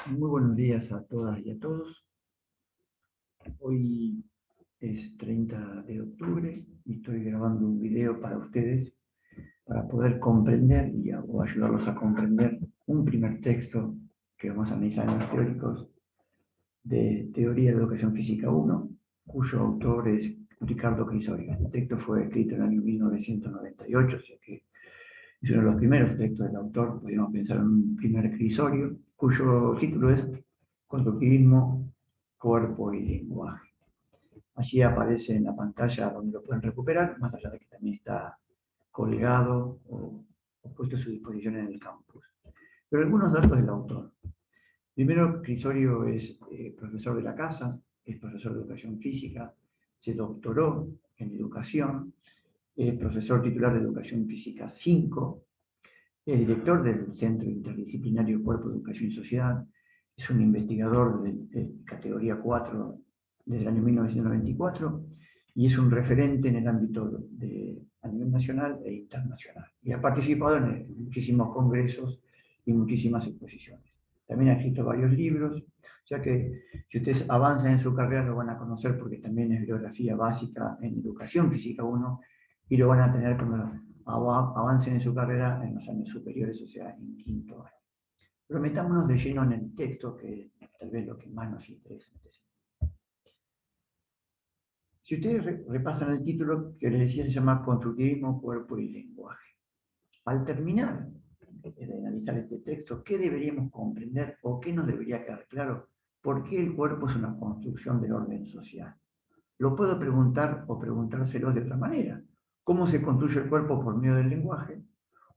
Muy buenos días a todas y a todos. Hoy es 30 de octubre y estoy grabando un video para ustedes para poder comprender o ayudarlos a comprender un primer texto que vamos a analizar en los teóricos de Teoría de Educación Física 1, cuyo autor es Ricardo Crisóstomo. Este texto fue escrito en el año 1998, o sea que es uno de los primeros textos del autor. Podríamos pensar en un primer Crisorio, cuyo título es Constructivismo, Cuerpo y Lenguaje. Allí aparece en la pantalla donde lo pueden recuperar, más allá de que también está colgado o puesto a su disposición en el campus. Pero algunos datos del autor. Primero, Crisorio es profesor de la casa, es profesor de educación física, se doctoró en educación, es profesor titular de educación física 5, es director del Centro Interdisciplinario Cuerpo, Educación y Sociedad, es un investigador de categoría 4 desde el año 1994 y es un referente en el ámbito a nivel nacional e internacional. Y ha participado en muchísimos congresos y muchísimas exposiciones. También ha escrito varios libros, ya que si ustedes avanzan en su carrera lo van a conocer porque también es bibliografía básica en Educación Física 1 y lo van a tener cuando avancen en su carrera en los años superiores, o sea, en quinto año. Pero metámonos de lleno en el texto, que tal vez lo que más nos interesa en este sentido. Si ustedes repasan el título, que les decía, se llama Constructivismo, Cuerpo y Lenguaje. Al terminar de analizar este texto, ¿qué deberíamos comprender o qué nos debería quedar claro? ¿Por qué el cuerpo es una construcción del orden social? Lo puedo preguntar o preguntárselo de otra manera. ¿Cómo se construye el cuerpo por medio del lenguaje?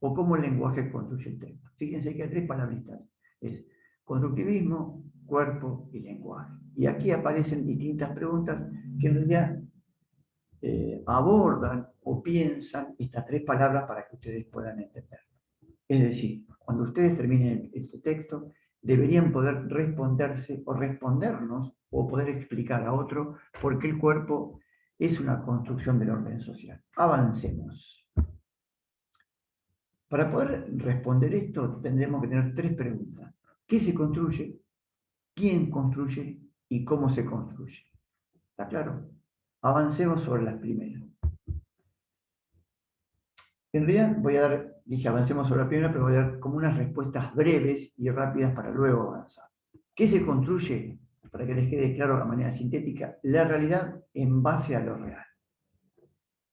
¿O cómo el lenguaje construye el texto? Fíjense que hay tres palabritas. Es constructivismo, cuerpo y lenguaje. Y aquí aparecen distintas preguntas que en realidad abordan o piensan estas tres palabras para que ustedes puedan entender. Es decir, cuando ustedes terminen este texto, deberían poder responderse o respondernos o poder explicar a otro por qué el cuerpo es una construcción del orden social. Avancemos. Para poder responder esto, tendremos que tener tres preguntas. ¿Qué se construye? ¿Quién construye? ¿Y cómo se construye? ¿Está claro? Avancemos sobre las primeras. En realidad voy a dar, dije avancemos sobre la primera, pero voy a dar como unas respuestas breves y rápidas para luego avanzar. ¿Qué se construye? Para que les quede claro de manera sintética, la realidad en base a lo real.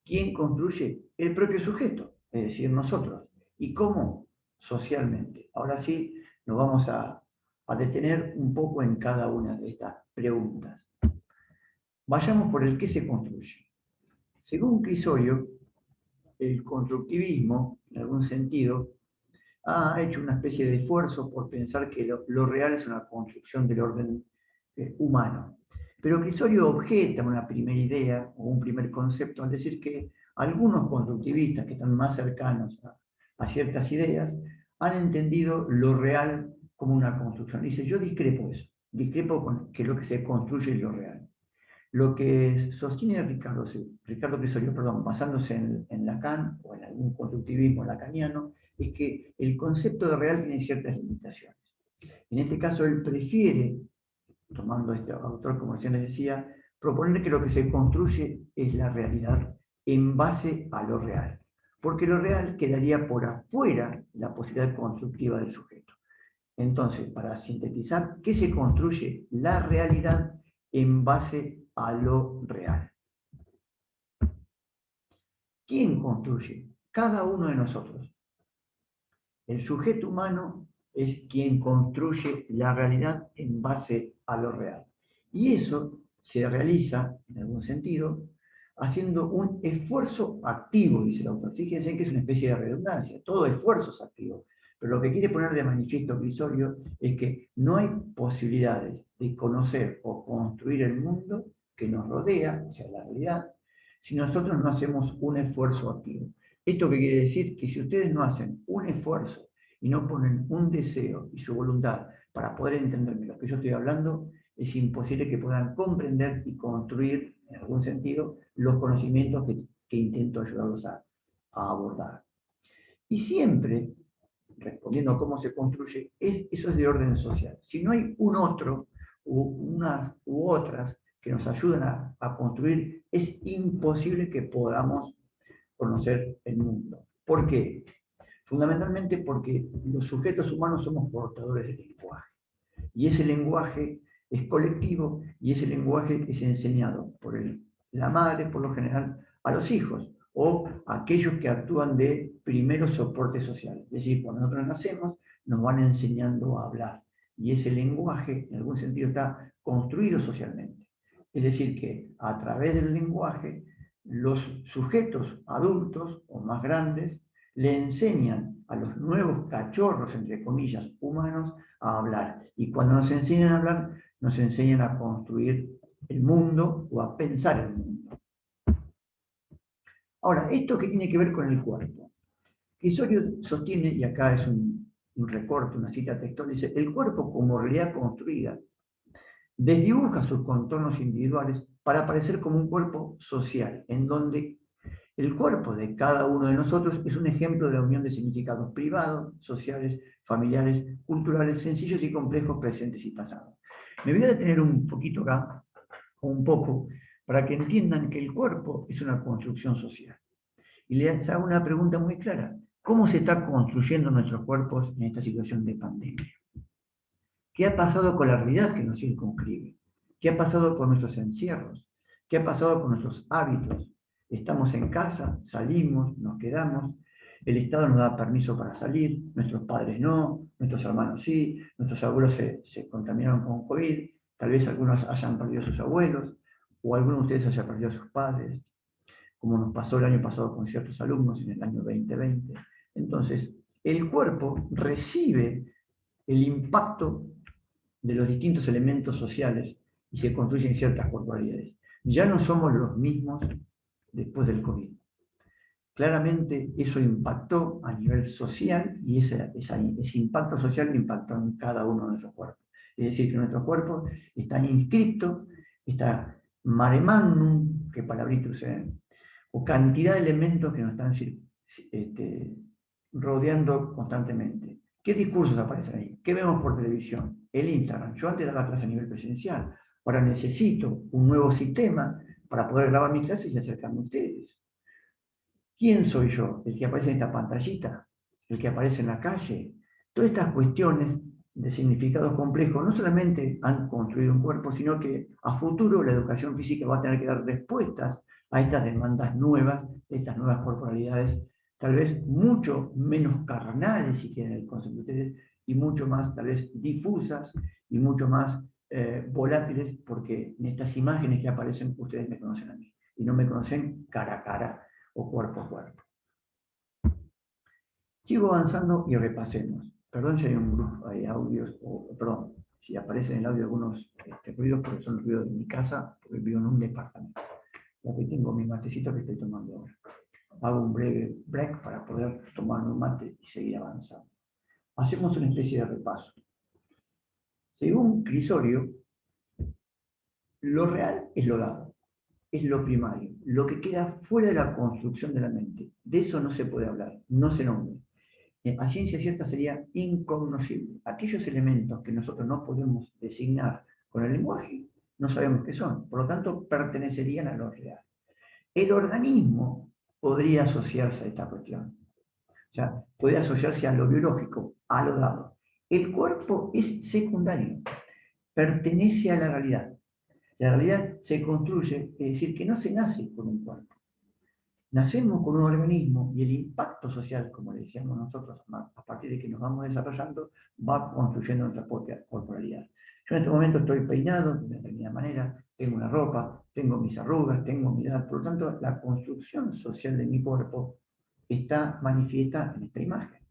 ¿Quién construye? El propio sujeto, es decir, nosotros. ¿Y cómo? Socialmente. Ahora sí, nos vamos a detener un poco en cada una de estas preguntas. Vayamos por el qué se construye. Según Crisorio, el constructivismo, en algún sentido, ha hecho una especie de esfuerzo por pensar que lo real es una construcción del orden humano. Pero Crisorio objeta una primera idea o un primer concepto al decir que algunos constructivistas que están más cercanos a ciertas ideas han entendido lo real como una construcción. Dice, yo discrepo eso, discrepo con que lo que se construye es lo real. Lo que sostiene Ricardo Crisorio, perdón, basándose en Lacan o en algún constructivismo lacaniano, es que el concepto de real tiene ciertas limitaciones. En este caso, él prefiere, tomando este autor, como recién les decía, proponer que lo que se construye es la realidad en base a lo real, porque lo real quedaría por afuera la posibilidad constructiva del sujeto. Entonces, para sintetizar, ¿qué se construye? La realidad en base a lo real. ¿Quién construye? Cada uno de nosotros. El sujeto humano es quien construye la realidad en base a lo real. Y eso se realiza, en algún sentido, haciendo un esfuerzo activo, dice el autor. Fíjense que es una especie de redundancia, todo esfuerzo es activo. Pero lo que quiere poner de manifiesto Crisorio es que no hay posibilidades de conocer o construir el mundo que nos rodea, o sea, la realidad, si nosotros no hacemos un esfuerzo activo. ¿Esto qué quiere decir? Que si ustedes no hacen un esfuerzo y no ponen un deseo y su voluntad para poder entenderme lo que yo estoy hablando, es imposible que puedan comprender y construir, en algún sentido, los conocimientos que intento ayudarlos a abordar. Y siempre respondiendo a cómo se construye, eso es de orden social. Si no hay un otro unas u otras que nos ayudan a construir, es imposible que podamos conocer el mundo. ¿Por qué? Fundamentalmente porque los sujetos humanos somos portadores del lenguaje. Y ese lenguaje es colectivo y ese lenguaje es enseñado por la madre, por lo general, a los hijos o a aquellos que actúan de primero soporte social. Es decir, cuando nosotros nacemos, nos van enseñando a hablar. Y ese lenguaje, en algún sentido, está construido socialmente. Es decir, que a través del lenguaje, los sujetos adultos o más grandes le enseñan a los nuevos cachorros, entre comillas, humanos, a hablar. Y cuando nos enseñan a hablar, nos enseñan a construir el mundo o a pensar el mundo. Ahora, ¿esto qué tiene que ver con el cuerpo? Isorio sostiene, y acá es un recorte, una cita textual, dice, el cuerpo como realidad construida desdibuja sus contornos individuales para parecer como un cuerpo social, en donde el cuerpo de cada uno de nosotros es un ejemplo de la unión de significados privados, sociales, familiares, culturales, sencillos y complejos, presentes y pasados. Me voy a detener un poquito acá, o un poco, para que entiendan que el cuerpo es una construcción social. Y les hago una pregunta muy clara. ¿Cómo se está construyendo nuestros cuerpos en esta situación de pandemia? ¿Qué ha pasado con la realidad que nos circunscribe? ¿Qué ha pasado con nuestros encierros? ¿Qué ha pasado con nuestros hábitos? Estamos en casa, salimos, nos quedamos, el Estado nos da permiso para salir, nuestros padres no, nuestros hermanos sí, nuestros abuelos se contaminaron con COVID, tal vez algunos hayan perdido a sus abuelos, o algunos de ustedes hayan perdido a sus padres, como nos pasó el año pasado con ciertos alumnos en el año 2020. Entonces, el cuerpo recibe el impacto de los distintos elementos sociales y se construyen ciertas corporalidades. Ya no somos los mismos después del COVID. Claramente eso impactó a nivel social y ese impacto social impactó en cada uno de nuestros cuerpos. Es decir, que nuestros cuerpos están inscriptos, está mare magnum, que palabrita usé, o cantidad de elementos que nos están rodeando constantemente. ¿Qué discursos aparecen ahí? ¿Qué vemos por televisión? El Instagram. Yo antes daba clase a nivel presencial. Ahora necesito un nuevo sistema para poder grabar mis clases y acercarme a ustedes. ¿Quién soy yo? ¿El que aparece en esta pantallita? ¿El que aparece en la calle? Todas estas cuestiones de significados complejos no solamente han construido un cuerpo, sino que a futuro la educación física va a tener que dar respuestas a estas demandas nuevas, estas nuevas corporalidades, tal vez mucho menos carnales, si quieren el concepto de ustedes, y mucho más tal vez difusas y mucho más volátiles, porque en estas imágenes que aparecen ustedes me conocen a mí, y no me conocen cara a cara o cuerpo a cuerpo. Sigo avanzando y repasemos. Perdón si hay un grupo de audios, perdón, si aparecen en el audio algunos ruidos, porque son ruidos de mi casa, porque vivo en un departamento. Aquí tengo mi matecito que estoy tomando ahora. Hago un breve break para poder tomar un mate y seguir avanzando. Hacemos una especie de repaso. Según Crisorio, lo real es lo dado, es lo primario, lo que queda fuera de la construcción de la mente. De eso no se puede hablar, no se nombra. A ciencia cierta sería incognoscible. Aquellos elementos que nosotros no podemos designar con el lenguaje, no sabemos qué son. Por lo tanto, pertenecerían a lo real. El organismo podría asociarse a esta cuestión. O sea, podría asociarse a lo biológico, a lo dado. El cuerpo es secundario, pertenece a la realidad. La realidad se construye, es decir, que no se nace con un cuerpo. Nacemos con un organismo y el impacto social, como le decíamos nosotros, a partir de que nos vamos desarrollando, va construyendo nuestra propia corporalidad. Yo en este momento estoy peinado de una determinada manera, tengo una ropa, tengo mis arrugas, tengo mi edad, por lo tanto la construcción social de mi cuerpo está manifiesta en esta imagen.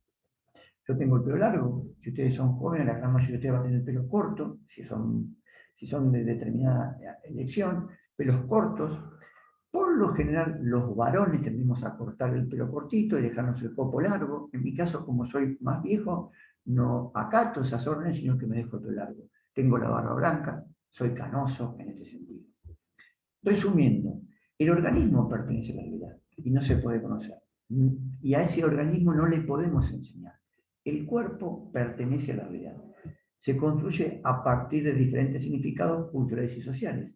Yo tengo el pelo largo, si ustedes son jóvenes, la gran mayoría de ustedes va a tener el pelo corto, si son de determinada elección, pelos cortos. Por lo general, los varones tendemos a cortar el pelo cortito y dejarnos el copo largo. En mi caso, como soy más viejo, no acato esas órdenes, sino que me dejo el pelo largo. Tengo la barba blanca, soy canoso en este sentido. Resumiendo, el organismo pertenece a la realidad y no se puede conocer. Y a ese organismo no le podemos enseñar. El cuerpo pertenece a la realidad. Se construye a partir de diferentes significados culturales y sociales.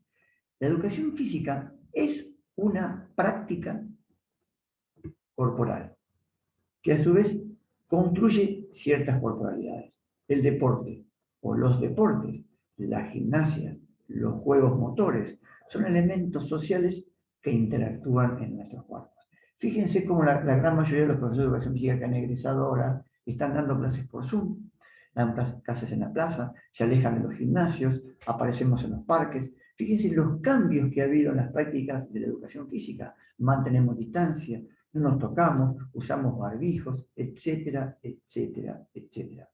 La educación física es una práctica corporal, que a su vez construye ciertas corporalidades. El deporte o los deportes, las gimnasias, los juegos motores, son elementos sociales que interactúan en nuestros cuerpos. Fíjense cómo la gran mayoría de los profesores de educación física que han egresado ahora están dando clases por Zoom, dan clases en la plaza, se alejan de los gimnasios, aparecemos en los parques. Fíjense los cambios que ha habido en las prácticas de la educación física. Mantenemos distancia, no nos tocamos, usamos barbijos, etcétera, etcétera, etcétera.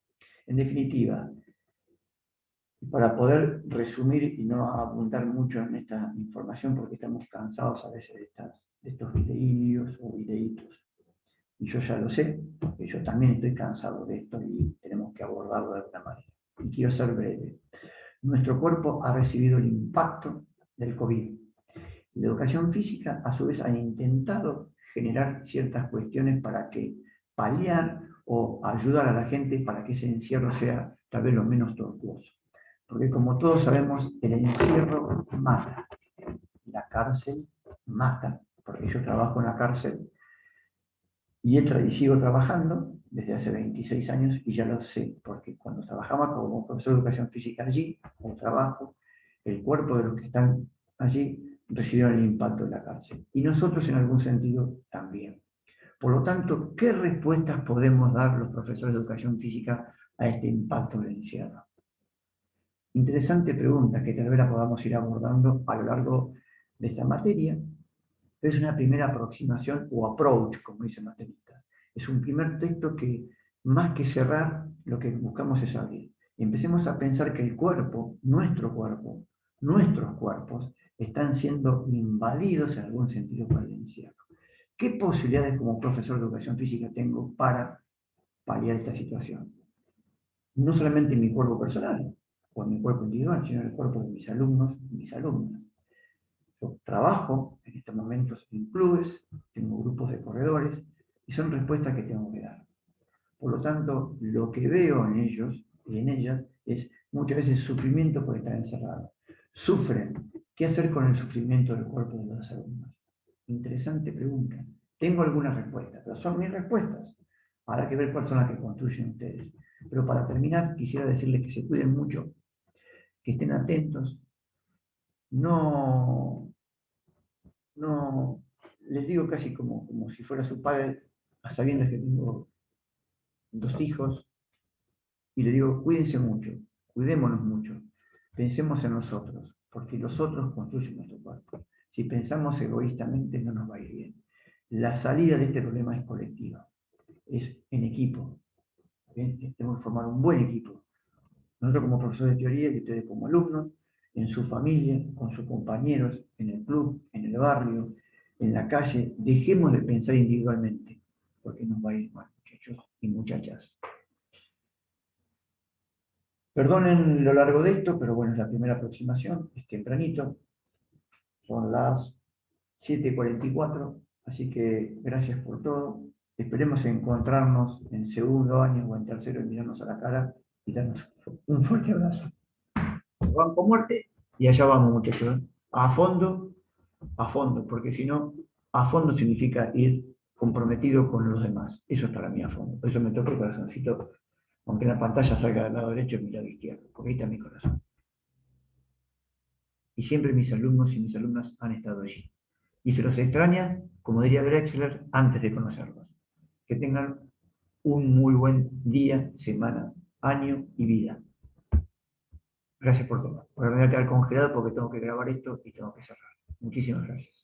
En definitiva, para poder resumir y no abundar mucho en esta información, porque estamos cansados a veces de estos videos o videitos, y yo ya lo sé, porque yo también estoy cansado de esto y tenemos que abordarlo de alguna manera. Y quiero ser breve. Nuestro cuerpo ha recibido el impacto del COVID. La educación física, a su vez, ha intentado generar ciertas cuestiones para que paliar o ayudar a la gente para que ese encierro sea tal vez lo menos tortuoso. Porque como todos sabemos, el encierro mata. La cárcel mata. Porque yo trabajo en la cárcel y sigo trabajando desde hace 26 años y ya lo sé, porque cuando trabajaba como profesor de educación física allí, o trabajo, el cuerpo de los que están allí recibieron el impacto de la cárcel. Y nosotros en algún sentido también. Por lo tanto, ¿qué respuestas podemos dar los profesores de educación física a este impacto del encierro? Interesante pregunta que tal vez la podamos ir abordando a lo largo de esta materia. Es una primera aproximación o approach, como dicen los tenistas. Es un primer texto que, más que cerrar, lo que buscamos es abrir. Empecemos a pensar que el cuerpo, nuestros cuerpos, están siendo invadidos en algún sentido por el encierro. ¿Qué posibilidades como profesor de educación física tengo para paliar esta situación? No solamente en mi cuerpo personal o en mi cuerpo individual, sino en el cuerpo de mis alumnos y mis alumnas. Yo trabajo en estos momentos en clubes, tengo grupos de corredores y son respuestas que tengo que dar. Por lo tanto, lo que veo en ellos y en ellas es muchas veces sufrimiento por estar encerrados. Sufren. ¿Qué hacer con el sufrimiento del cuerpo de los alumnos? Interesante pregunta. Tengo algunas respuestas, pero son mis respuestas. Habrá que ver cuáles son las que construyen ustedes. Pero para terminar, quisiera decirles que se cuiden mucho, que estén atentos. No les digo casi como si fuera su padre, a sabiendas que tengo 2 hijos, y le digo, cuídense mucho, cuidémonos mucho, pensemos en nosotros, porque los otros construyen nuestro cuerpo. Si pensamos egoístamente no nos va a ir bien. La salida de este problema es colectiva, es en equipo. ¿Bien? Tenemos que formar un buen equipo. Nosotros como profesores de teoría y ustedes como alumnos, en su familia, con sus compañeros, en el club, en el barrio, en la calle, dejemos de pensar individualmente, porque nos va a ir mal, muchachos y muchachas. Perdonen lo largo de esto, pero bueno, es la primera aproximación, es tempranito, son las 7:44, así que gracias por todo. Esperemos encontrarnos en segundo año o en tercero y mirarnos a la cara y darnos un fuerte abrazo. Banco muerte y allá vamos, muchachos. A fondo, porque si no, a fondo significa ir comprometido con los demás. Eso es para mí a fondo. Por eso me toca el corazoncito, aunque la pantalla salga del lado derecho y mi lado izquierdo, porque ahí está mi corazón. Y siempre mis alumnos y mis alumnas han estado allí. Y se los extraña, como diría Drexler, antes de conocerlos. Que tengan un muy buen día, semana, año y vida. Gracias por todo. Ahora me voy a quedar congelado porque tengo que grabar esto y tengo que cerrar. Muchísimas gracias.